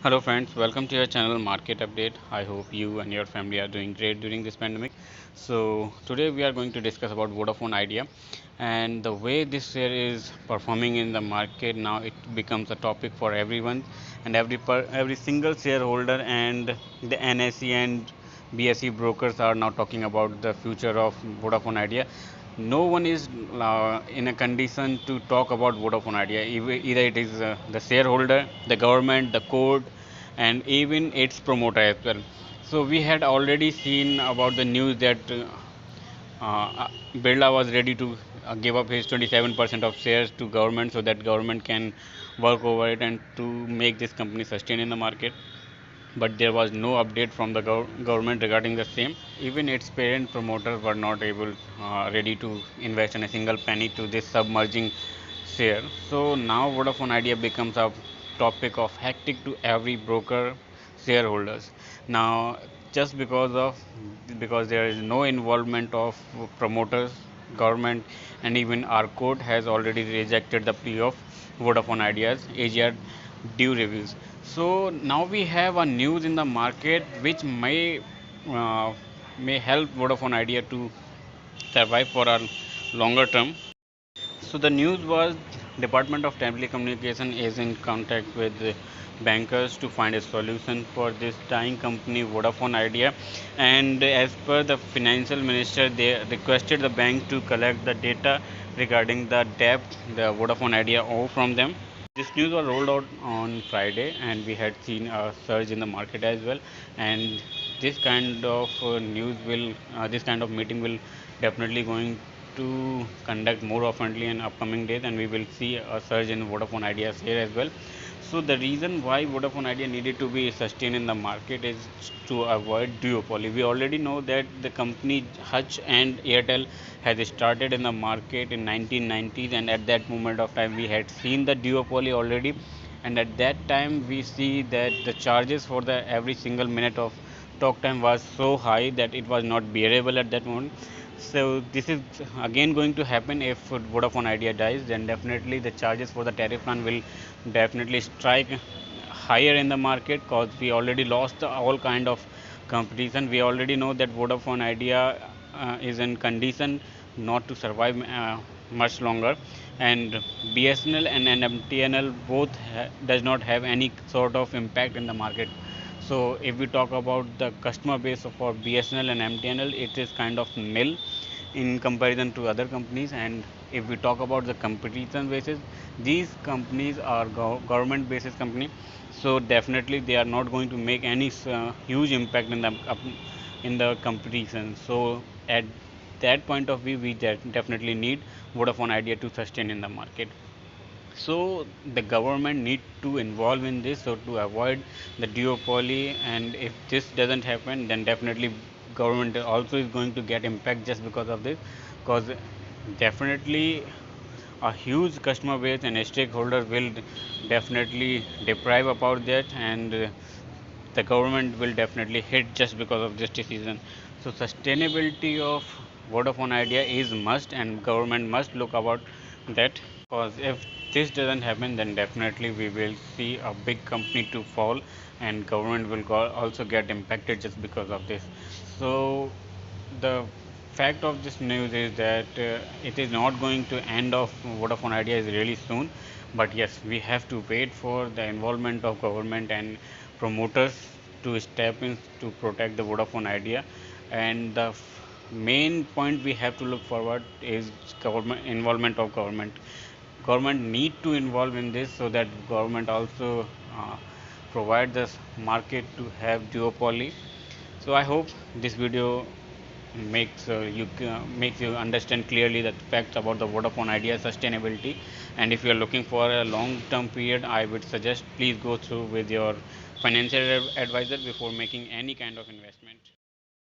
Hello friends, welcome to your channel Market Update. I hope you and your family are doing great during this pandemic. So today we are going to discuss about Vodafone Idea and the way this share is performing in the market. Now it becomes a topic for everyone and every single shareholder, and the NSE and BSE brokers are now talking about the future of Vodafone Idea. No one is in a condition to talk about Vodafone Idea. Either it is the shareholder, the government, the court, and even its promoter as well. So we had already seen about the news that Birla was ready to give up his 27% of shares to government so that government can work over it and to make this company sustain in the market. But there was no update from the government regarding the same. Even its parent promoters were not able ready to invest in a single penny to this submerging share. So now Vodafone Idea becomes a topic of hectic to every broker shareholders. Now just because there is no involvement of promoters, government, and even our court has already rejected the plea of Vodafone Idea's AGR due reviews. So now we have a news in the market which uh, may help Vodafone Idea to survive for a longer term. So the news was Department of Telecommunication is in contact with the bankers to find a solution for this dying company Vodafone Idea, and as per the financial minister they requested the bank to collect the data regarding the debt the Vodafone Idea owe from them. This news was rolled out on Friday, and we had seen a surge in the market as well. And this kind of this kind of meeting will definitely going to conduct more oftenly in upcoming days, and we will see a surge in Vodafone Ideas here as well. So the reason why Vodafone Idea needed to be sustained in the market is to avoid duopoly. We already know that the company Hutch and Airtel has started in the market in 1990s, and at that moment of time we had seen the duopoly already. And at that time we see that the charges for the every single minute of talk time was so high that it was not bearable at that moment. So this is again going to happen if Vodafone Idea dies. Then definitely the charges for the tariff plan will definitely strike higher in the market, because we already lost all kind of competition. We already know that Vodafone Idea is in condition not to survive much longer, and BSNL and MTNL both does not have any sort of impact in the market. So if we talk about the customer base for BSNL and MTNL, it is kind of nil in comparison to other companies. And if we talk about the competition basis, these companies are government basis company, so definitely they are not going to make any huge impact in the competition. So at that point of view, we definitely need Vodafone Idea to sustain in the market. So the government need to involve in this so to avoid the duopoly, and if this doesn't happen, then definitely government also is going to get impact just because of this, because definitely a huge customer base and stakeholders will definitely deprive about that, and the government will definitely hit just because of this decision. So sustainability of Vodafone Idea is must, and government must look about that, because if this doesn't happen, then definitely we will see a big company to fall, and government will also get impacted just because of this. So the fact of this news is that it is not going to end of Vodafone Idea is really soon, but yes, we have to wait for the involvement of government and promoters to step in to protect the Vodafone Idea. And the main point we have to look forward is government involvement of government. Government need to involve in this so that government also provide this market to have duopoly. So I hope this video makes you understand clearly the facts about the Vodafone Idea sustainability. And if you are looking for a long term period, I would suggest please go through with your financial advisor before making any kind of investment.